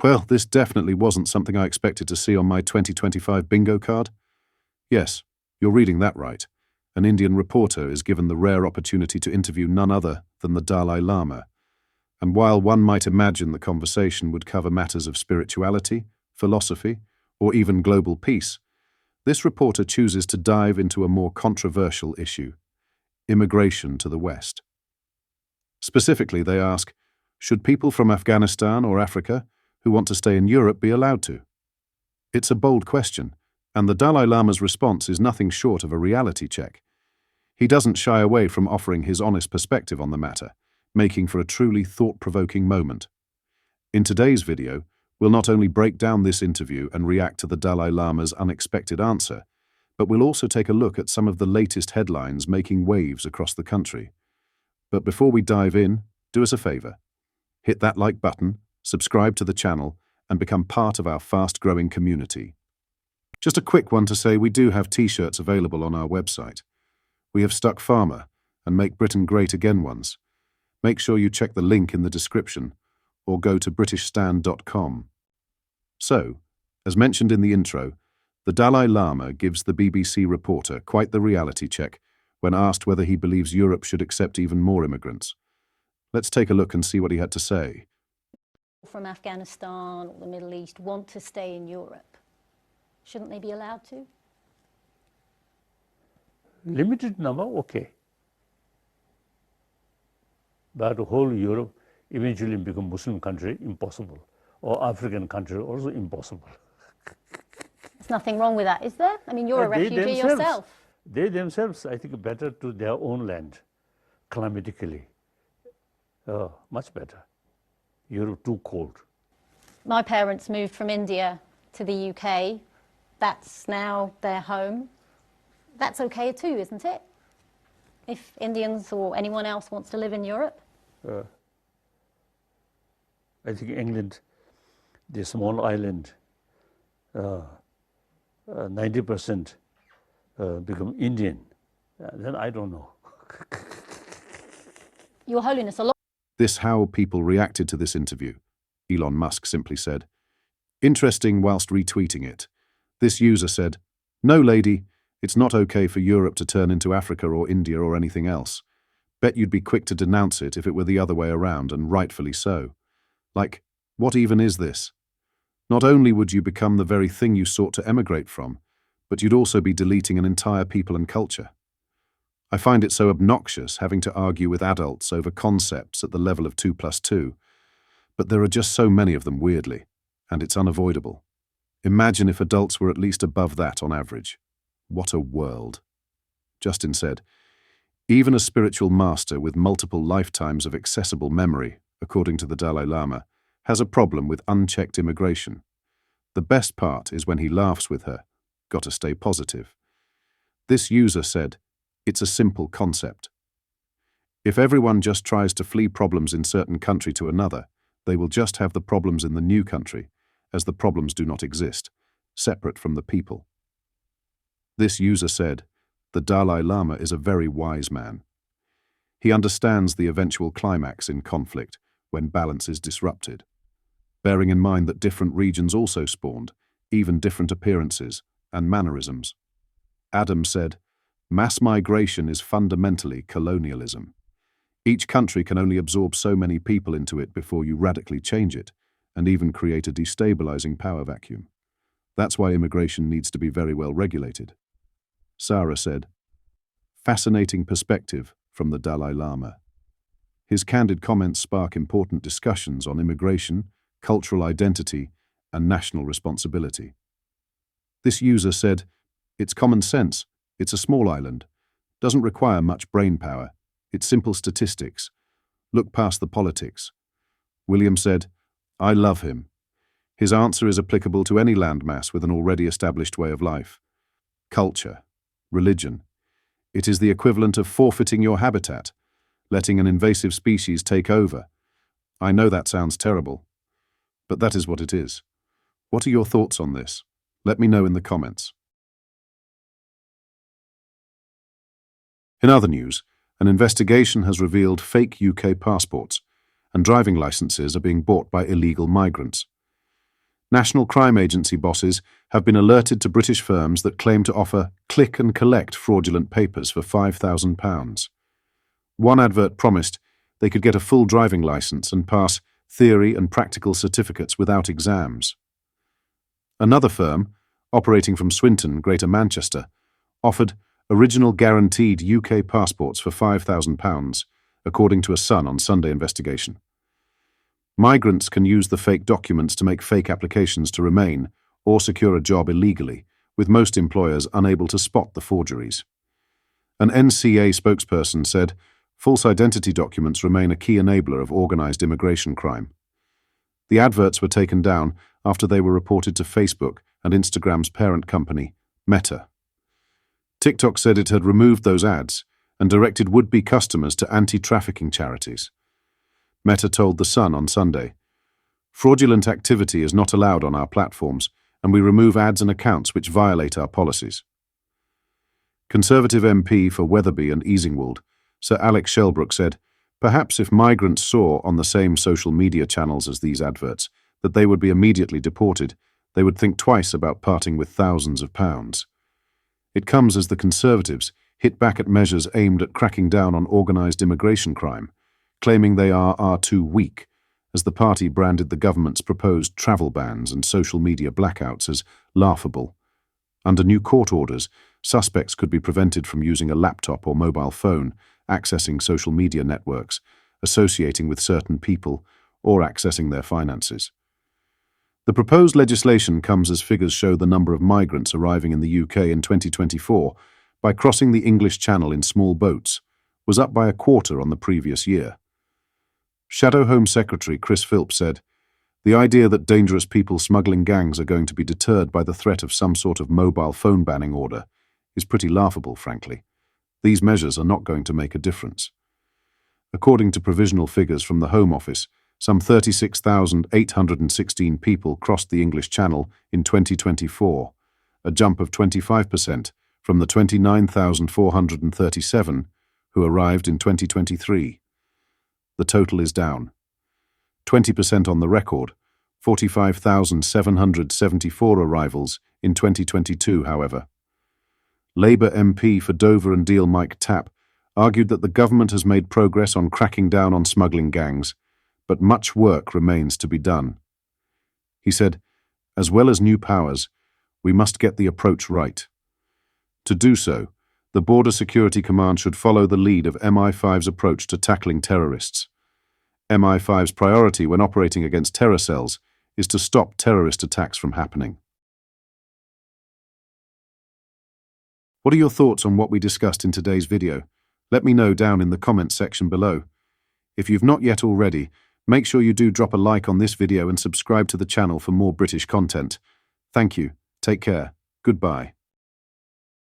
Well, this definitely wasn't something I expected to see on my 2025 bingo card. Yes, you're reading that right. An Indian reporter is given the rare opportunity to interview none other than the Dalai Lama. And while one might imagine the conversation would cover matters of spirituality, philosophy, or even global peace, this reporter chooses to dive into a more controversial issue: immigration to the West. Specifically, they ask, should people from Afghanistan or Africa who want to stay in Europe be allowed to? It's a bold question, and the Dalai Lama's response is nothing short of a reality check. He doesn't shy away from offering his honest perspective on the matter, making for a truly thought-provoking moment. In today's video, we'll not only break down this interview and react to the Dalai Lama's unexpected answer, but we'll also take a look at some of the latest headlines making waves across the country. But before we dive in, do us a favor. Hit that like button, subscribe to the channel, and become part of our fast-growing community. Just a quick one to say we do have t-shirts available on our website. We have stuck farmer and Make Britain Great Again ones. Make sure you check the link in the description or go to britishstand.com. So, as mentioned in the intro, the Dalai Lama gives the BBC reporter quite the reality check when asked whether he believes Europe should accept even more immigrants. Let's take a look and see what he had to say. From Afghanistan or the Middle East want to stay in Europe. Shouldn't they be allowed to? Limited number, okay. But whole Europe eventually become Muslim country, impossible. Or African country, also impossible. There's nothing wrong with that, is there? I mean, you're a refugee yourself. They themselves, I think, better to their own land, climatically. Much better. Europe too cold. My parents moved from India to the UK. That's now their home. That's okay too, isn't it? If Indians or anyone else wants to live in Europe? I think England, the small island, 90% become Indian. Then I don't know. Your Holiness, a lot. This how people reacted to this interview. Elon Musk simply said, interesting whilst retweeting it. This user said, no lady, it's not okay for Europe to turn into Africa or India or anything else. Bet you'd be quick to denounce it if it were the other way around, and rightfully so. Like, what even is this? Not only would you become the very thing you sought to emigrate from, but you'd also be deleting an entire people and culture. I find it so obnoxious having to argue with adults over concepts at the level of 2 + 2, but there are just so many of them weirdly, and it's unavoidable. Imagine if adults were at least above that on average. What a world. Justin said, even a spiritual master with multiple lifetimes of accessible memory, according to the Dalai Lama, has a problem with unchecked immigration. The best part is when he laughs with her. Gotta stay positive. This user said, it's a simple concept. If everyone just tries to flee problems in certain country to another, they will just have the problems in the new country, as the problems do not exist, separate from the people. This user said, the Dalai Lama is a very wise man. He understands the eventual climax in conflict when balance is disrupted, bearing in mind that different regions also spawned, even different appearances and mannerisms. Adam said, mass migration is fundamentally colonialism. Each country can only absorb so many people into it before you radically change it, and even create a destabilizing power vacuum. That's why immigration needs to be very well regulated. Sarah said, fascinating perspective from the Dalai Lama. His candid comments spark important discussions on immigration, cultural identity, and national responsibility. This user said, it's common sense, it's a small island, doesn't require much brain power, it's simple statistics. Look past the politics. William said, I love him. His answer is applicable to any landmass with an already established way of life. Culture, religion. It is the equivalent of forfeiting your habitat, letting an invasive species take over. I know that sounds terrible, but that is what it is. What are your thoughts on this? Let me know in the comments. In other news, an investigation has revealed fake UK passports and driving licenses are being bought by illegal migrants. National Crime Agency bosses have been alerted to British firms that claim to offer click and collect fraudulent papers for £5,000. One advert promised they could get a full driving licence and pass theory and practical certificates without exams. Another firm, operating from Swinton, Greater Manchester, offered original guaranteed UK passports for £5,000, according to a Sun on Sunday investigation. Migrants can use the fake documents to make fake applications to remain or secure a job illegally, with most employers unable to spot the forgeries. An NCA spokesperson said, "False identity documents remain a key enabler of organised immigration crime." The adverts were taken down after they were reported to Facebook and Instagram's parent company, Meta. TikTok said it had removed those ads and directed would-be customers to anti-trafficking charities. Meta told The Sun on Sunday, "Fraudulent activity is not allowed on our platforms, and we remove ads and accounts which violate our policies." Conservative MP for Wetherby and Easingwold, Sir Alex Shelbrooke, said, "Perhaps if migrants saw on the same social media channels as these adverts that they would be immediately deported, they would think twice about parting with thousands of pounds." It comes as the Conservatives hit back at measures aimed at cracking down on organised immigration crime, claiming they are too weak, as the party branded the government's proposed travel bans and social media blackouts as laughable. Under new court orders, suspects could be prevented from using a laptop or mobile phone, accessing social media networks, associating with certain people, or accessing their finances. The proposed legislation comes as figures show the number of migrants arriving in the UK in 2024 by crossing the English Channel in small boats was up by a quarter on the previous year. Shadow Home Secretary Chris Philp said, "The idea that dangerous people smuggling gangs are going to be deterred by the threat of some sort of mobile phone banning order is pretty laughable, frankly. These measures are not going to make a difference." According to provisional figures from the Home Office, some 36,816 people crossed the English Channel in 2024, a jump of 25% from the 29,437 who arrived in 2023. The total is down 20% on the record, 45,774 arrivals in 2022, however. Labour MP for Dover and Deal Mike Tapp argued that the government has made progress on cracking down on smuggling gangs, but much work remains to be done. He said, "As well as new powers, we must get the approach right. To do so, the Border Security Command should follow the lead of MI5's approach to tackling terrorists. MI5's priority when operating against terror cells is to stop terrorist attacks from happening." What are your thoughts on what we discussed in today's video? Let me know down in the comments section below. If you've not yet already, make sure you do drop a like on this video and subscribe to the channel for more British content. Thank you. Take care. Goodbye.